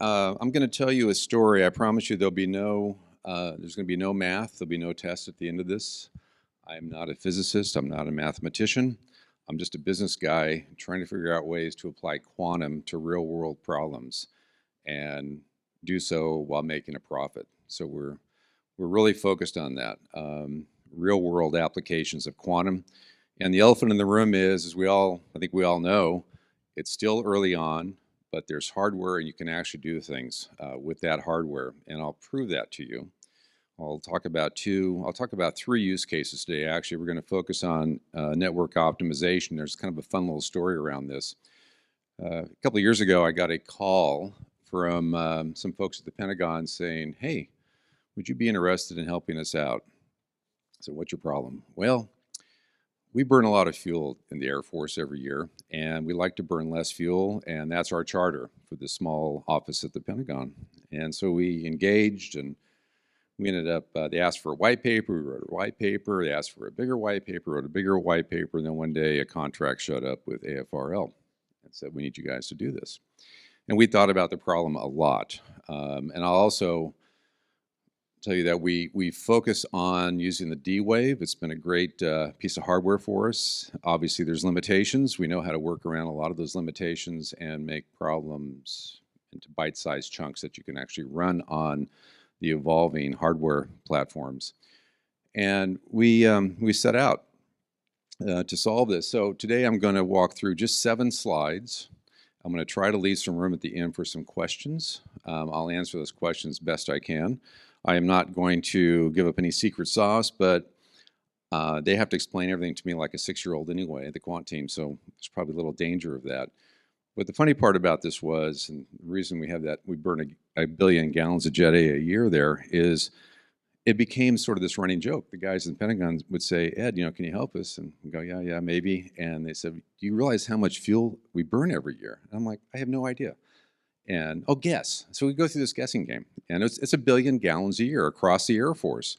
I'm going to tell you a story. I promise you there's going to be no math. There'll be no test at the end of this. I'm not a physicist. I'm not a mathematician. I'm just a business guy trying to figure out ways to apply quantum to real world problems and do so while making a profit. So we're really focused on that. Real world applications of quantum. And the elephant in the room is, I think we all know, it's still early on, but there's hardware and you can actually do things with that hardware. And I'll prove that to you. I'll talk about three use cases today. Actually, we're going to focus on network optimization. There's kind of a fun little story around this. A couple of years ago, I got a call from some folks at the Pentagon saying, "Hey, would you be interested in helping us out?" I said, "What's your problem?" "Well, we burn a lot of fuel in the Air Force every year, and we like to burn less fuel, and that's our charter for the small office at the Pentagon." And so we engaged, and we ended up, they asked for a white paper, we wrote a white paper, they asked for a bigger white paper, wrote a bigger white paper, and then one day a contract showed up with AFRL and said, "We need you guys to do this." And we thought about the problem a lot. And I'll also tell you that we focus on using the D-Wave. It's been a great piece of hardware for us. Obviously, there's limitations. We know how to work around a lot of those limitations and make problems into bite-sized chunks that you can actually run on the evolving hardware platforms. And we set out to solve this. So today I'm going to walk through just 7 slides. I'm going to try to leave some room at the end for some questions. I'll answer those questions best I can. I am not going to give up any secret sauce, but they have to explain everything to me like a 6-year-old anyway, the quant team, so there's probably a little danger of that. But the funny part about this was, and the reason we have that, we burn a billion gallons of Jet A year there, is it became sort of this running joke. The guys in the Pentagon would say, "Ed, can you help us?" And we go, yeah, maybe. And they said, "Do you realize how much fuel we burn every year?" And I'm like, "I have no idea." And, "Oh, guess." So we go through this guessing game. And it's a billion gallons a year across the Air Force.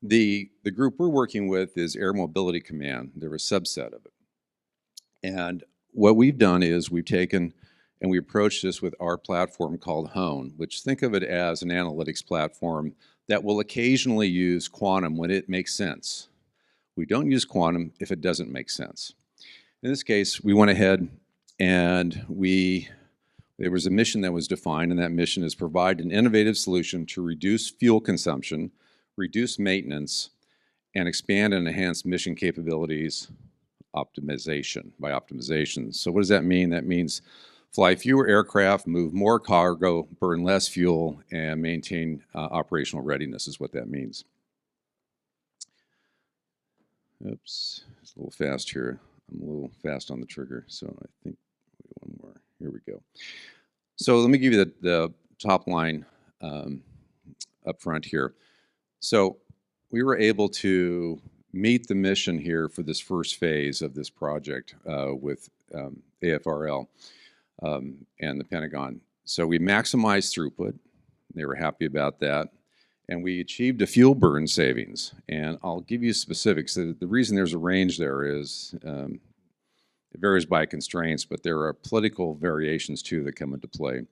The group we're working with is Air Mobility Command. They're a subset of it. And what we've done is we've taken and we approached this with our platform called Hone, which, think of it as an analytics platform that will occasionally use quantum when it makes sense. We don't use quantum if it doesn't make sense. In this case, we went ahead and there was a mission that was defined, and that mission is provide an innovative solution to reduce fuel consumption, reduce maintenance, and expand and enhance mission capabilities by optimization. So what does that mean? That means fly fewer aircraft, move more cargo, burn less fuel, and maintain operational readiness is what that means. Oops, it's a little fast here. I'm a little fast on the trigger, so I think one more. Here we go. So let me give you the top line up front here. So we were able to meet the mission here for this first phase of this project with AFRL and the Pentagon. So we maximized throughput. They were happy about that. And we achieved a fuel burn savings. And I'll give you specifics. The reason there's a range there is it varies by constraints, but there are political variations too that come into play.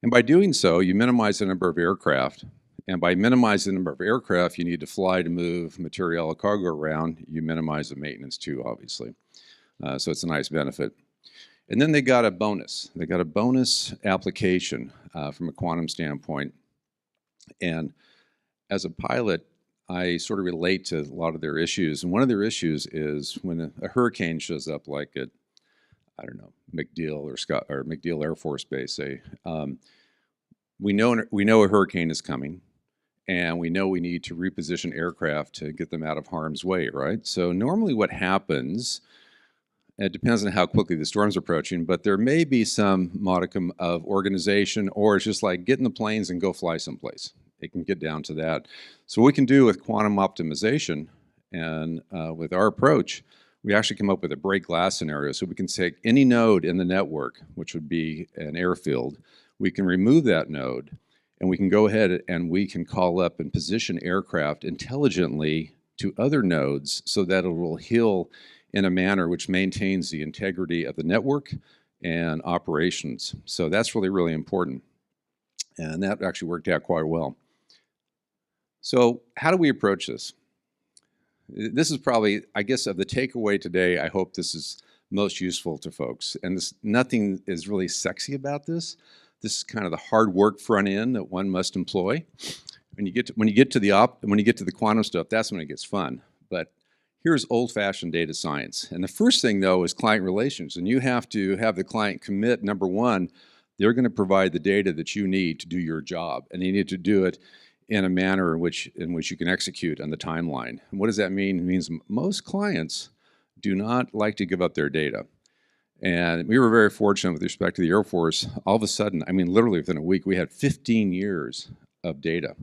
And by doing so, you minimize the number of aircraft. And by minimizing the number of aircraft you need to fly to move material or cargo around, you minimize the maintenance too, obviously. So it's a nice benefit. And then they got a bonus. They got a bonus application from a quantum standpoint. And as a pilot, I sort of relate to a lot of their issues. And one of their issues is when a hurricane shows up, like at, I don't know, MacDill or MacDill Air Force Base, say, we know a hurricane is coming, and we know we need to reposition aircraft to get them out of harm's way, right? So normally what happens, it depends on how quickly the storm's approaching, but there may be some modicum of organization, or it's just like get in the planes and go fly someplace. It can get down to that. So what we can do with quantum optimization and with our approach, we actually come up with a break glass scenario. So we can take any node in the network, which would be an airfield, we can remove that node, and we can go ahead and we can call up and position aircraft intelligently to other nodes so that it will heal in a manner which maintains the integrity of the network and operations. So that's really, really important. And that actually worked out quite well. So how do we approach this? This is probably, I guess, of the takeaway today, I hope this is most useful to folks. And nothing is really sexy about this. This is kind of the hard work front end that one must employ. When you get to the quantum stuff, that's when it gets fun. But here's old-fashioned data science. And the first thing, though, is client relations. And you have to have the client commit, number one, they're going to provide the data that you need to do your job. And they need to do it in a manner in which you can execute on the timeline. And what does that mean? It means most clients do not like to give up their data. And we were very fortunate with respect to the Air Force. All of a sudden, I mean, literally within a week, we had 15 years of data.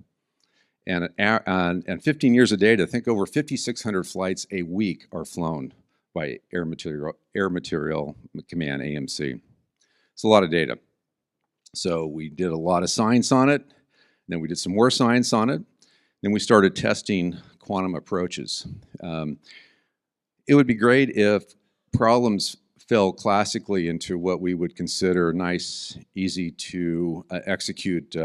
And 15 years of data, think over 5,600 flights a week are flown by Air Material Command, AMC. It's a lot of data. So we did a lot of science on it. Then we did some more science on it. Then we started testing quantum approaches. It would be great if problems fell classically into what we would consider nice, easy to execute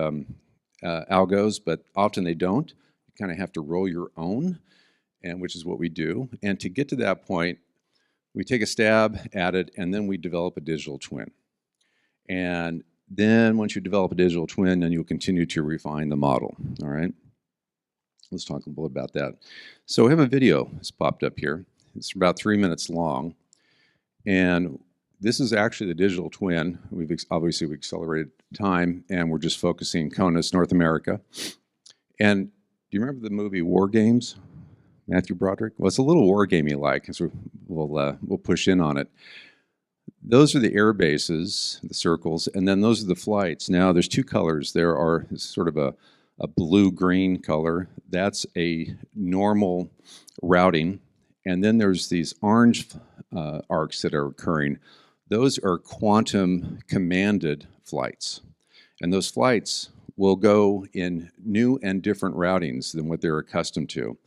algos, but often they don't. You kind of have to roll your own, and which is what we do. And to get to that point, we take a stab at it, and then we develop a digital twin. And then once you develop a digital twin, then you'll continue to refine the model, all right? Let's talk a little bit about that. So we have a video that's popped up here. It's about 3 minutes long. And this is actually the digital twin. We've accelerated time, and we're just focusing CONUS, North America. And do you remember the movie War Games, Matthew Broderick? Well, it's a little war gamey like, so we'll push in on it. Those are the air bases, the circles, and then those are the flights. Now, there's two colors. There are sort of a blue-green color. That's a normal routing. And then there's these orange arcs that are occurring. Those are quantum commanded flights. And those flights will go in new and different routings than what they're accustomed to.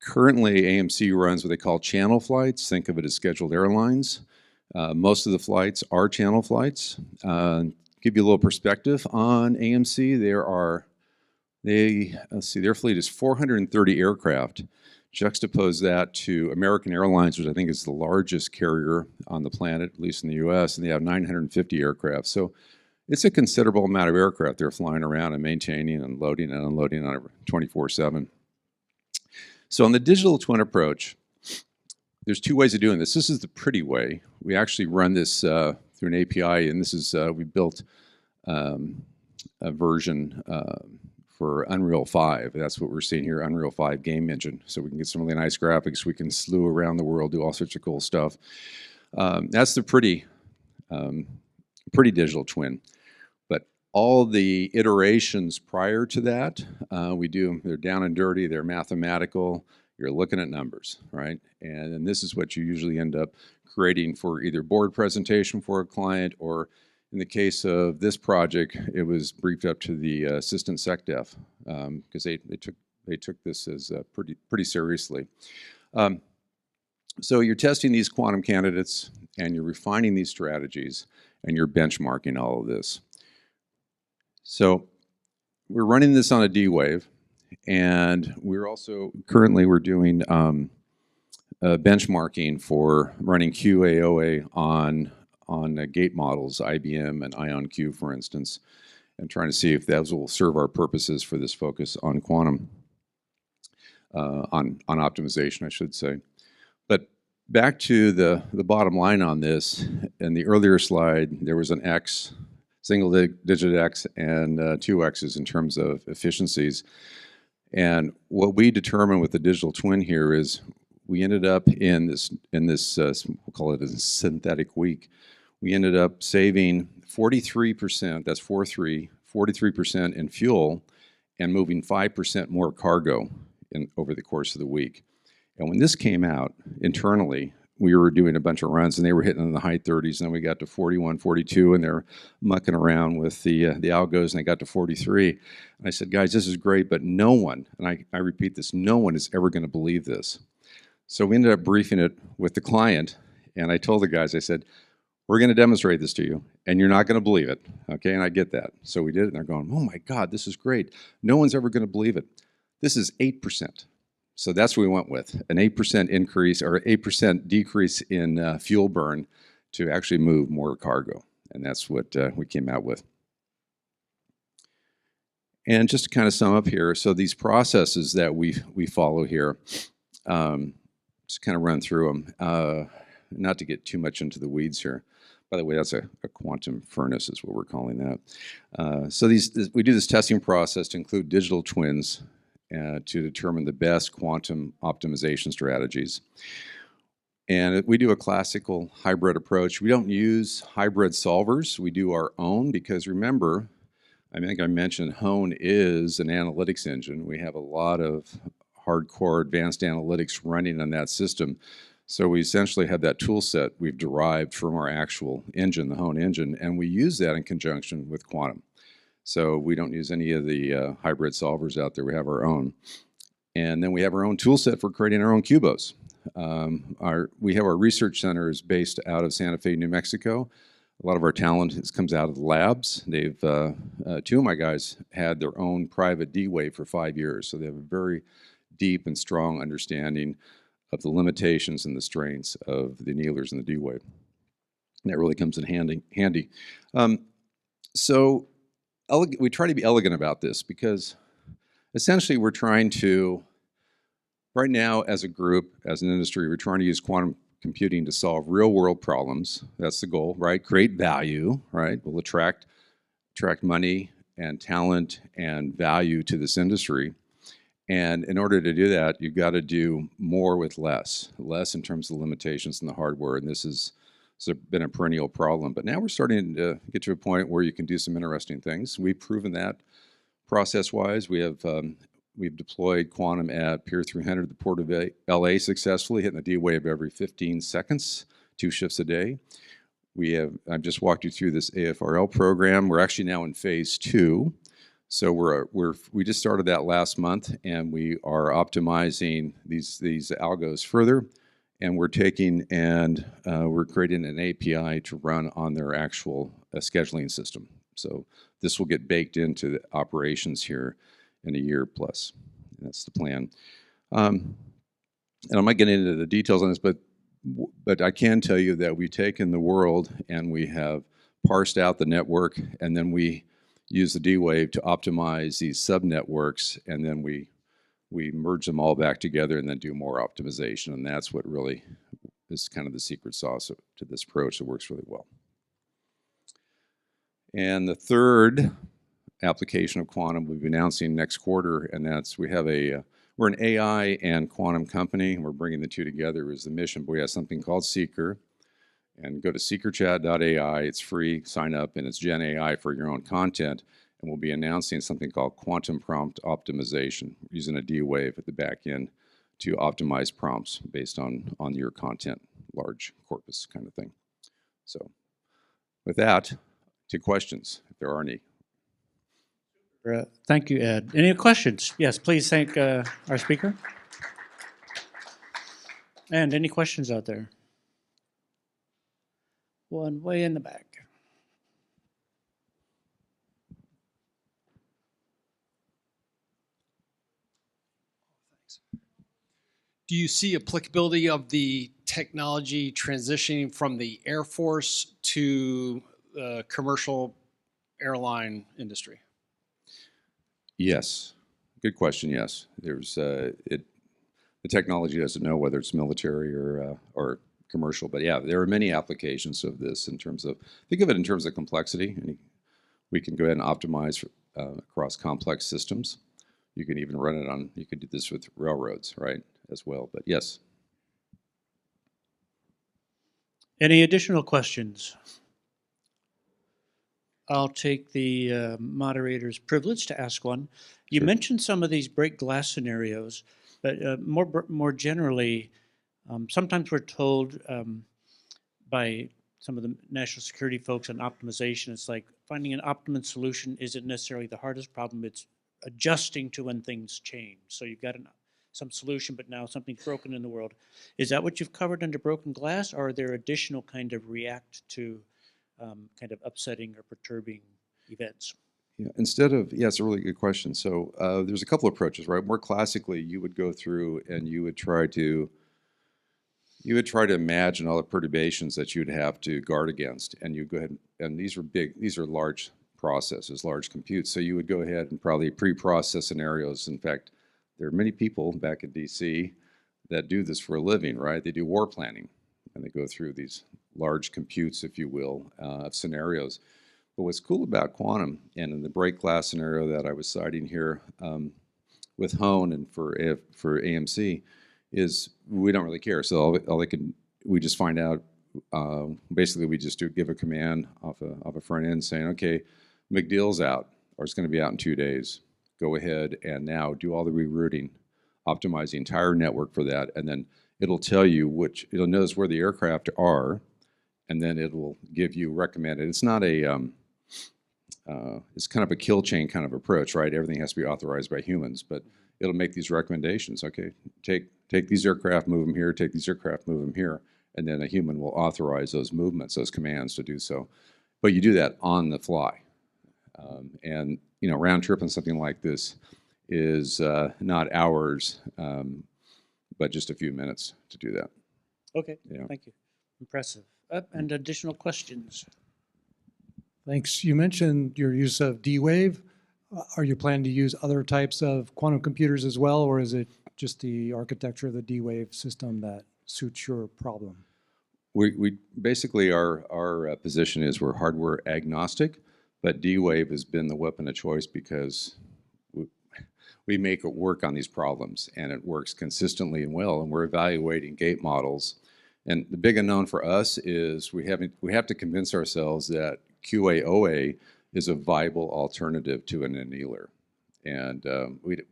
Currently, AMC runs what they call channel flights. Think of it as scheduled airlines. Most of the flights are channel flights. Give you a little perspective on AMC. Their fleet is 430 aircraft. Juxtapose that to American Airlines, which I think is the largest carrier on the planet, at least in the US, and they have 950 aircraft. So it's a considerable amount of aircraft they're flying around and maintaining and loading and unloading on it 24/7. So on the digital twin approach, there's two ways of doing this. This is the pretty way. We actually run this through an API, and this is, we built a version for Unreal 5. That's what we're seeing here, Unreal 5 game engine. So we can get some really nice graphics. We can slew around the world, do all sorts of cool stuff. That's the pretty digital twin. But all the iterations prior to that, they're down and dirty, they're mathematical. You're looking at numbers, right? And then this is what you usually end up creating for either board presentation for a client, or in the case of this project, it was briefed up to the assistant SecDef because they took this as pretty seriously. So you're testing these quantum candidates, and you're refining these strategies, and you're benchmarking all of this. So we're running this on a D-Wave. And we're also currently doing benchmarking for running QA/OA on gate models, IBM and IonQ, for instance, and trying to see if those will serve our purposes for this focus on quantum, on optimization, I should say. But back to the bottom line on this. In the earlier slide, there was an X, single-digit X, and two X's in terms of efficiencies. And what we determined with the digital twin here is we ended up in this we'll call it a synthetic week. We ended up saving 43%, that's 43% in fuel, and moving 5% more cargo over the course of the week. And when this came out internally, we were doing a bunch of runs, and they were hitting in the high 30s, and then we got to 41, 42, and they're mucking around with the algos, and they got to 43. And I said, guys, this is great, but no one, and I repeat this, no one is ever going to believe this. So we ended up briefing it with the client, and I told the guys, I said, we're going to demonstrate this to you, and you're not going to believe it. Okay, and I get that. So we did it, and they're going, oh my God, this is great. No one's ever going to believe it. This is 8%. So that's what we went with, an 8% increase or 8% decrease in fuel burn to actually move more cargo. And that's what we came out with. And just to kind of sum up here, so these processes that we follow here, just kind of run through them, not to get too much into the weeds here. By the way, that's a quantum furnace is what we're calling that. So we do this testing process to include digital twins to determine the best quantum optimization strategies. And we do a classical hybrid approach. We don't use hybrid solvers. We do our own because remember, I think I mentioned Hone is an analytics engine. We have a lot of hardcore advanced analytics running on that system. So we essentially have that tool set we've derived from our actual engine, the Hone engine, and we use that in conjunction with quantum. So we don't use any of the hybrid solvers out there. We have our own. And then we have our own tool set for creating our own QUBOs. We have our research centers based out of Santa Fe, New Mexico. A lot of our talent comes out of the labs. They've two of my guys had their own private D-Wave for 5 years, so they have a very deep and strong understanding of the limitations and the strengths of the annealers and the D-Wave. And that really comes in handy. So we try to be elegant about this because essentially we're trying to, right now as a group, as an industry, we're trying to use quantum computing to solve real world problems. That's the goal, right? Create value, right? We'll attract money and talent and value to this industry. And in order to do that, you've got to do more with less in terms of the limitations in the hardware. And this has been a perennial problem. But now we're starting to get to a point where you can do some interesting things. We've proven that process-wise. We've deployed quantum at Pier 300 at the Port of LA successfully, hitting the D-Wave every 15 seconds, 2 shifts a day. I've just walked you through this AFRL program. We're actually now in phase 2. So we just started that last month, and we are optimizing these algos further, and we're taking and we're creating an API to run on their actual scheduling system. So this will get baked into the operations here in a year plus. And that's the plan. And I'm not getting into the details on this, but I can tell you that we've taken the world and we have parsed out the network, and then we use the D-Wave to optimize these sub-networks, and then we merge them all back together and then do more optimization. And that's what really is kind of the secret sauce to this approach that works really well. And the third application of quantum we'll be announcing next quarter, and that's we're an AI and quantum company, and we're bringing the two together is the mission. But we have something called Seeker, and go to seekerchat.ai. It's free, sign up, and it's Gen AI for your own content. And we'll be announcing something called quantum prompt optimization, using a D-Wave at the back end to optimize prompts based on your content, large corpus kind of thing. So with that, to questions, if there are any. Thank you, Ed. Any questions? Yes, please thank our speaker. And any questions out there? One way in the back. Do you see applicability of the technology transitioning from the Air Force to the commercial airline industry? Yes. Good question, yes. There's the technology doesn't know whether it's military or commercial, but yeah, there are many applications of this in terms of, think of it in terms of complexity. And we can go ahead and optimize across complex systems. You can even run it on, you could do this with railroads, right, as well, but yes. Any additional questions? I'll take the moderator's privilege to ask one. You mentioned some of these break glass scenarios, but more generally, sometimes we're told by some of the national security folks on optimization, it's like finding an optimum solution isn't necessarily the hardest problem, it's adjusting to when things change. So you've got some solution, but now something's broken in the world. Is that what you've covered under broken glass, or are there additional kind of react to kind of upsetting or perturbing events? Yeah, it's a really good question. So there's a couple of approaches, right? More classically, you would go through and you would try to imagine all the perturbations that you'd have to guard against, and you go ahead and these are large processes, large computes. So you would go ahead and probably pre-process scenarios. In fact, there are many people back in DC that do this for a living, right? They do war planning, and they go through these large computes, if you will, of scenarios. But what's cool about quantum, and in the break glass scenario that I was citing here with Hone and for AMC, is we don't really care. So we just find out. Basically, we just give a command off a front end saying, okay, McDeal's out, or it's going to be out in 2 days. Go ahead and now do all the rerouting, optimize the entire network for that, and then it'll tell you it'll notice where the aircraft are, and then it will give you recommended. It's not it's kind of a kill chain kind of approach, right? Everything has to be authorized by humans, but it'll make these recommendations. Okay, take these aircraft, move them here, take these aircraft, move them here, and then a human will authorize those movements, those commands to do so. But you do that on the fly. And, round trip on something like this is not hours, but just a few minutes to do that. Okay, Yeah. thank you. Impressive. And additional questions? Thanks. You mentioned your use of D-Wave. Are you planning to use other types of quantum computers as well, or is it just the architecture of the D-Wave system that suits your problem? We basically, our position is we're hardware agnostic, but D-Wave has been the weapon of choice because we make it work on these problems, and it works consistently and well, and we're evaluating gate models. And the big unknown for us is we have to convince ourselves that QA/OA is a viable alternative to an annealer, and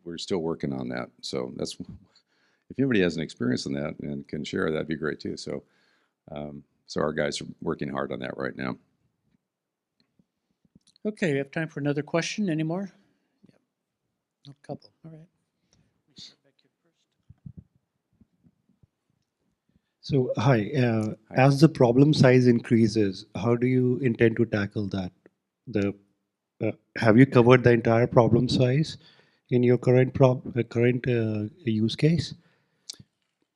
we're still working on that. So if anybody has an experience in that and can share, that'd be great too. So our guys are working hard on that right now. Okay, we have time for another question. Any more? Yep. A couple. All right. So, hi. As the problem size increases, how do you intend to tackle that? Have you covered the entire problem size in your current use case?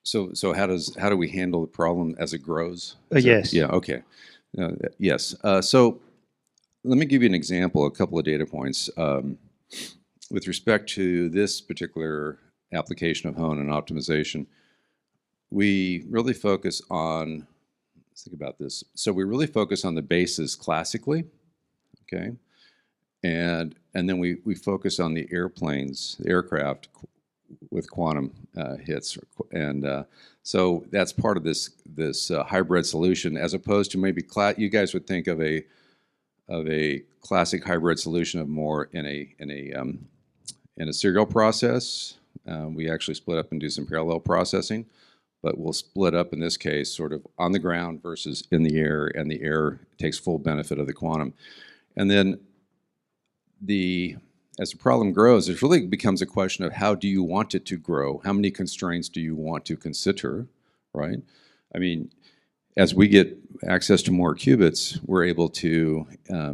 So how do we handle the problem as it grows? Yes. Yeah. Okay. Yes. So let me give you an example. A couple of data points with respect to this particular application of Hone and optimization. We really focus on. Let's think about this. So we really focus on the bases classically, okay, and then we focus on the aircraft with quantum hits, and so that's part of this hybrid solution, as opposed to maybe you guys would think of a classic hybrid solution of more in a serial process. We actually split up and do some parallel processing, but we'll split up in this case sort of on the ground versus in the air, and the air takes full benefit of the quantum. And then as the problem grows, it really becomes a question of how do you want it to grow? How many constraints do you want to consider, right? I mean, as we get access to more qubits, we're able to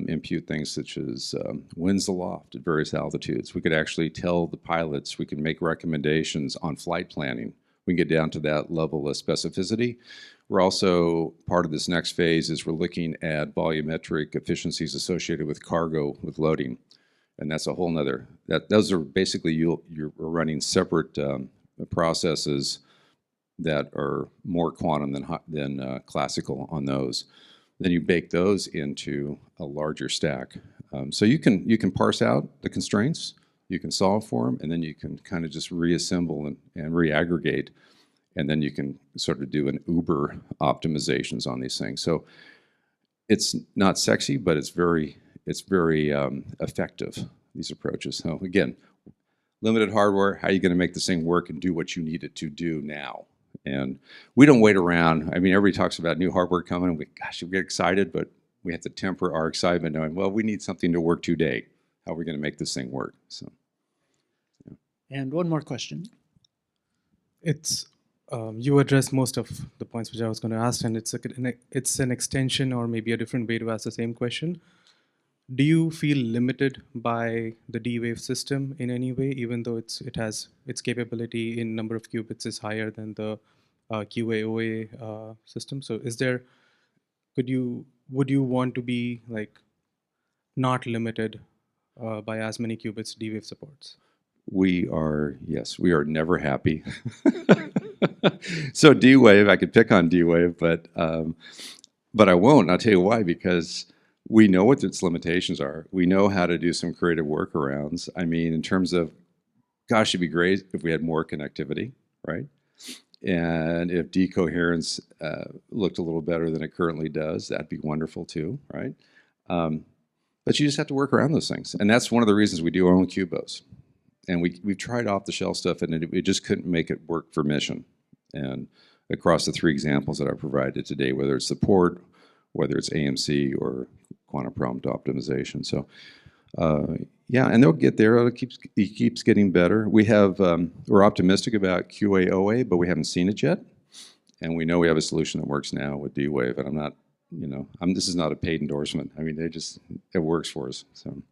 impute things such as winds aloft at various altitudes. We could actually tell the pilots, we can make recommendations on flight planning. We can get down to that level of specificity. We're also, part of this next phase is we're looking at volumetric efficiencies associated with cargo, with loading. And that's a whole nother, those are basically, you're running separate processes that are more quantum than classical on those. Then you bake those into a larger stack. So you can parse out the constraints, you can solve for them, and then you can kind of just reassemble and reaggregate, and then you can sort of do an Uber optimizations on these things. So it's not sexy, but it's very effective, these approaches. So again, limited hardware, how are you going to make this thing work and do what you need it to do now? And we don't wait around. I mean, everybody talks about new hardware coming, and we get excited, but we have to temper our excitement knowing, well, we need something to work today. How are we going to make this thing work? So, yeah. And one more question. It's you addressed most of the points which I was going to ask, and it's an extension or maybe a different way to ask the same question. Do you feel limited by the D-Wave system in any way, even though it has its capability in number of qubits is higher than the QAOA system? So would you want to be like not limited by as many qubits D-Wave supports? Yes, we are never happy. So D-Wave, I could pick on D-Wave, but I won't. And I'll tell you why, because we know what its limitations are. We know how to do some creative workarounds. I mean, in terms of, gosh, it'd be great if we had more connectivity, right? And if decoherence looked a little better than it currently does, that'd be wonderful too, right? But you just have to work around those things. And that's one of the reasons we do our own qubos. And we've tried off-the-shelf stuff, and we just couldn't make it work for mission. And across the 3 examples that I provided today, whether it's support, whether it's AMC or quantum prompt optimization. So yeah, and they'll get there. It keeps getting better. We're optimistic about QAOA, but we haven't seen it yet. And we know we have a solution that works now with D-Wave. And I'm not, this is not a paid endorsement. I mean, it works for us. So.